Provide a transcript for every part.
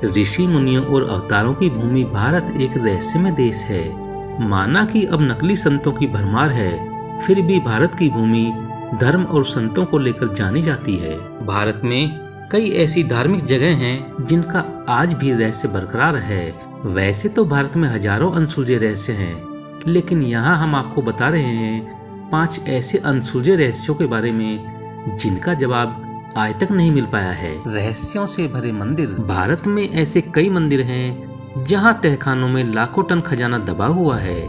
ऋषि मुनियों और अवतारों की भूमि भारत एक रहस्यमय देश है। माना कि अब नकली संतों की भरमार है, फिर भी भारत की भूमि धर्म और संतों को लेकर जानी जाती है। भारत में कई ऐसी धार्मिक जगह हैं जिनका आज भी रहस्य बरकरार है। वैसे तो भारत में हजारों अनसुलझे रहस्य हैं, लेकिन यहाँ हम आपको बता रहे हैं 5 ऐसे अनसुलझे रहस्यों के बारे में जिनका जवाब आज तक नहीं मिल पाया है। रहस्यों से भरे मंदिर। भारत में ऐसे कई मंदिर हैं जहाँ तहखानों में लाखों टन खजाना दबा हुआ है।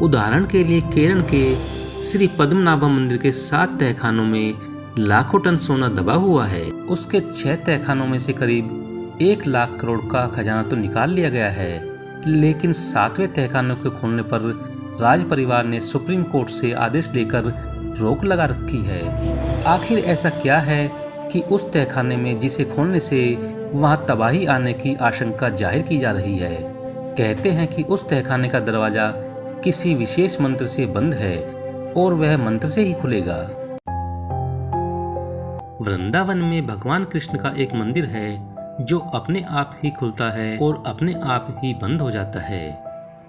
उदाहरण के लिए केरल के श्री पद्मनाभम मंदिर के 7 तहखानों में लाखों टन सोना दबा हुआ है। उसके 6 तहखानों में से करीब 1 लाख करोड़ का खजाना तो निकाल लिया गया है, लेकिन 7वें तहखानों के खोलने पर राज परिवार ने सुप्रीम कोर्ट से आदेश लेकर रोक लगा रखी है। आखिर ऐसा क्या है कि उस तहखाने में जिसे खोलने से वहां तबाही आने की आशंका जाहिर की जा रही है। कहते हैं कि उस तहखाने का दरवाजा किसी विशेष मंत्र से बंद है और वह मंत्र से ही खुलेगा। वृंदावन में भगवान कृष्ण का एक मंदिर है जो अपने आप ही खुलता है और अपने आप ही बंद हो जाता है।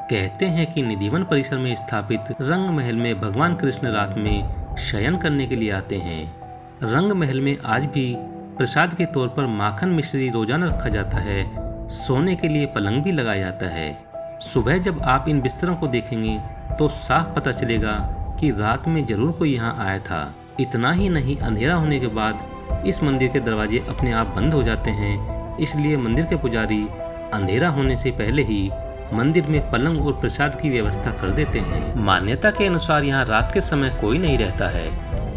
कहते हैं कि निधिवन परिसर में स्थापित रंग महल में भगवान कृष्ण रात में शयन करने के लिए आते हैं। रंग महल में आज भी प्रसाद के तौर पर माखन मिश्री रोजाना रखा जाता है। सोने के लिए पलंग भी लगाया जाता है। सुबह जब आप इन बिस्तरों को देखेंगे तो साफ पता चलेगा कि रात में जरूर कोई यहाँ आया था। इतना ही नहीं, अंधेरा होने के बाद इस मंदिर के दरवाजे अपने आप बंद हो जाते हैं। इसलिए मंदिर के पुजारी अंधेरा होने से पहले ही मंदिर में पलंग और प्रसाद की व्यवस्था कर देते हैं। मान्यता के अनुसार यहाँ रात के समय कोई नहीं रहता है।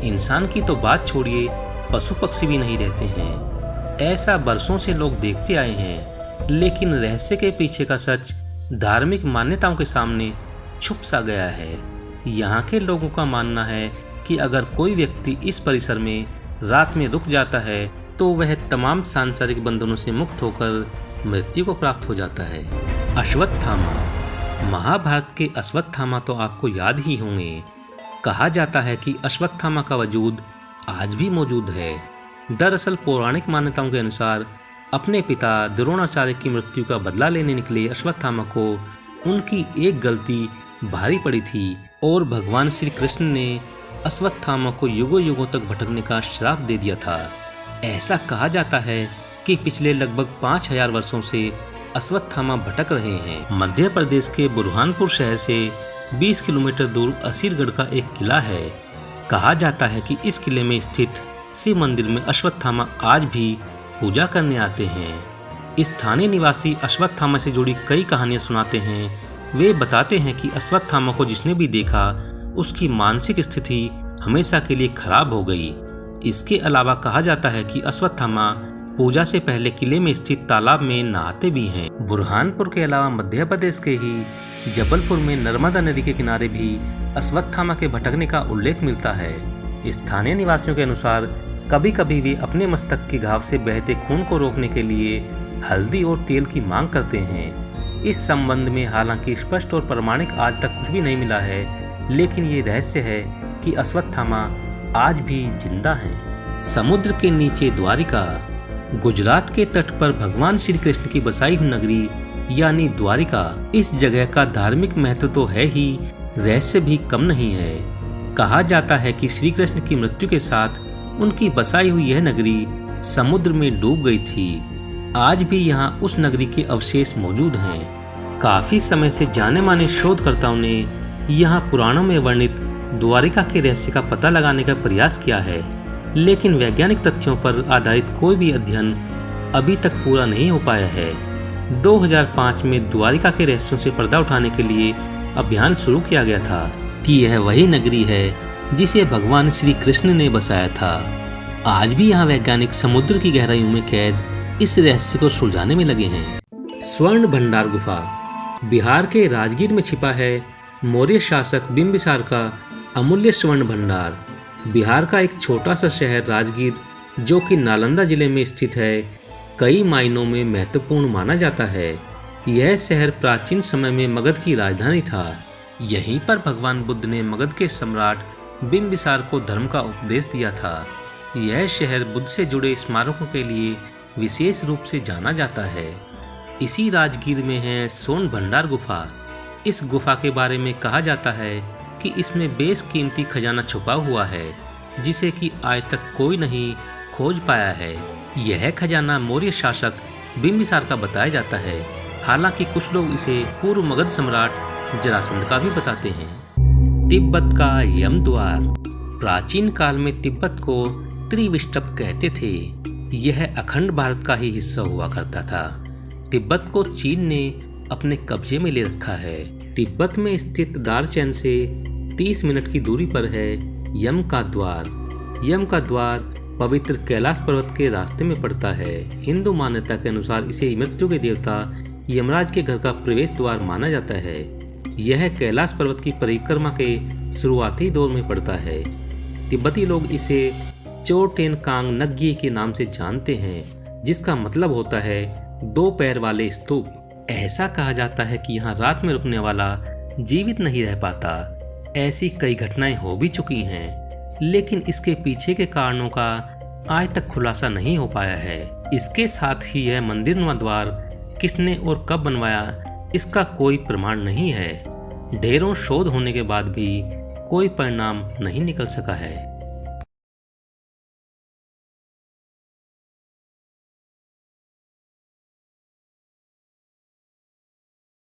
इंसान की तो बात छोड़िए, पशु पक्षी भी नहीं रहते हैं। ऐसा बरसों से लोग देखते आए हैं, लेकिन रहस्य के पीछे का सच धार्मिक मान्यताओं के सामने छुप सा गया है। यहाँ के लोगों का मानना है कि अगर कोई व्यक्ति इस परिसर में रात में रुक जाता है तो वह तमाम सांसारिक बंधनों से मुक्त होकर मृत्यु को प्राप्त हो जाता है। अश्वत्थामा। महाभारत के अश्वत्थामा तो आपको याद ही होंगे। कहा जाता है कि अश्वत्थामा का वजूद आज भी मौजूद है। दरअसल पौराणिक मान्यताओं के अनुसार अपने पिता द्रोणाचार्य की मृत्यु का बदला लेने निकले अश्वत्थामा को उनकी एक गलती भारी पड़ी थी और भगवान श्री कृष्ण ने अश्वत्थामा को युगों युगों तक भटकने का श्राप दे दिया था। ऐसा कहा जाता है कि पिछले लगभग 5000 वर्षों से अश्वत्थामा भटक रहे हैं। मध्य प्रदेश के बुरहानपुर शहर से 20 किलोमीटर दूर असीरगढ़ का एक किला है। कहा जाता है कि इस किले में स्थित शिव मंदिर में अश्वत्थामा आज भी पूजा करने आते हैं। स्थानीय निवासी अश्वत्थामा से जुड़ी कई कहानियां सुनाते हैं। वे बताते हैं कि अश्वत्थामा को जिसने भी देखा उसकी मानसिक स्थिति हमेशा के लिए खराब हो गई। इसके अलावा कहा जाता है कि अश्वत्थामा पूजा से पहले किले में स्थित तालाब में नहाते भी हैं। बुरहानपुर के अलावा मध्य प्रदेश के ही जबलपुर में नर्मदा नदी के किनारे भी अश्वत्थामा के भटकने का उल्लेख मिलता है। स्थानीय निवासियों के अनुसार कभी कभी वे अपने मस्तक के घाव से बहते खून को रोकने के लिए हल्दी और तेल की मांग करते हैं। इस संबंध में हालांकि स्पष्ट और प्रमाणिक आज तक कुछ भी नहीं मिला है, लेकिन ये रहस्य है कि अश्वत्थामा आज भी जिंदा है। समुद्र के नीचे द्वारिका। गुजरात के तट पर भगवान श्री कृष्ण की बसाई हुई नगरी यानी द्वारिका। इस जगह का धार्मिक महत्व तो है ही, रहस्य भी कम नहीं है। कहा जाता है कि श्री कृष्ण की मृत्यु के साथ उनकी बसाई हुई यह नगरी समुद्र में डूब गई थी। आज भी यहाँ उस नगरी के अवशेष मौजूद हैं। काफी समय से जाने माने शोधकर्ताओं ने यहाँ पुराणों में वर्णित द्वारिका के रहस्य का पता लगाने का प्रयास किया है, लेकिन वैज्ञानिक तथ्यों पर आधारित कोई भी अध्ययन अभी तक पूरा नहीं हो पाया है। 2005 में द्वारिका के रहस्यों से पर्दा उठाने के लिए अभियान शुरू किया गया था कि यह वही नगरी है जिसे भगवान श्री कृष्ण ने बसाया था। आज भी यहाँ वैज्ञानिक समुद्र की गहराइयों में कैद इस रहस्य को सुलझाने में लगे हैं। स्वर्ण भंडार गुफा। बिहार के राजगीर में छिपा है मौर्य शासक बिंबिसार का अमूल्य स्वर्ण भंडार। बिहार का एक छोटा सा शहर राजगीर, जो कि नालंदा जिले में स्थित है, कई मायनों में महत्वपूर्ण माना जाता है। यह शहर प्राचीन समय में मगध की राजधानी था। यहीं पर भगवान बुद्ध ने मगध के सम्राट बिंबिसार को धर्म का उपदेश दिया था। यह शहर बुद्ध से जुड़े स्मारकों के लिए विशेष रूप से जाना जाता है। इसी राजगीर में है सोन भंडार गुफा। इस गुफा के बारे में कहा जाता है कि इसमें बेशकीमती खजाना छुपा हुआ है जिसे कि आज तक कोई नहीं खोज पाया है। यह खजाना मौर्य शासक बिंबिसार का बताया जाता है। हालांकि कुछ लोग इसे पूर्व मगध सम्राट जरासंध का भी बताते हैं। तिब्बत का यम द्वार। प्राचीन काल में तिब्बत को त्रिविष्टप कहते थे। यह अखंड भारत का ही हिस्सा हुआ करता था। तिब्बत को चीन ने अपने कब्जे में ले रखा है। तिब्बत में स्थित दारचैन से 30 मिनट की दूरी पर है यम का द्वार। यम का द्वार पवित्र कैलाश पर्वत के रास्ते में पड़ता है। हिंदू मान्यता के अनुसार इसे मृत्यु के देवता यमराज के घर का प्रवेश द्वार माना जाता है। यह कैलाश पर्वत की परिक्रमा के शुरुआती दौर में पड़ता है। तिब्बती लोग इसे चोटेन कांग नग्ये के नाम से जानते हैं, जिसका मतलब होता है 2 पैर वाले स्तूप। ऐसा कहा जाता है कि यहाँ रात में रुकने वाला जीवित नहीं रह पाता। ऐसी कई घटनाएं हो भी चुकी हैं, लेकिन इसके पीछे के कारणों का आज तक खुलासा नहीं हो पाया है। इसके साथ ही यह मंदिरनुमा द्वार किसने और कब बनवाया इसका कोई प्रमाण नहीं है। ढेरों शोध होने के बाद भी कोई परिणाम नहीं निकल सका है।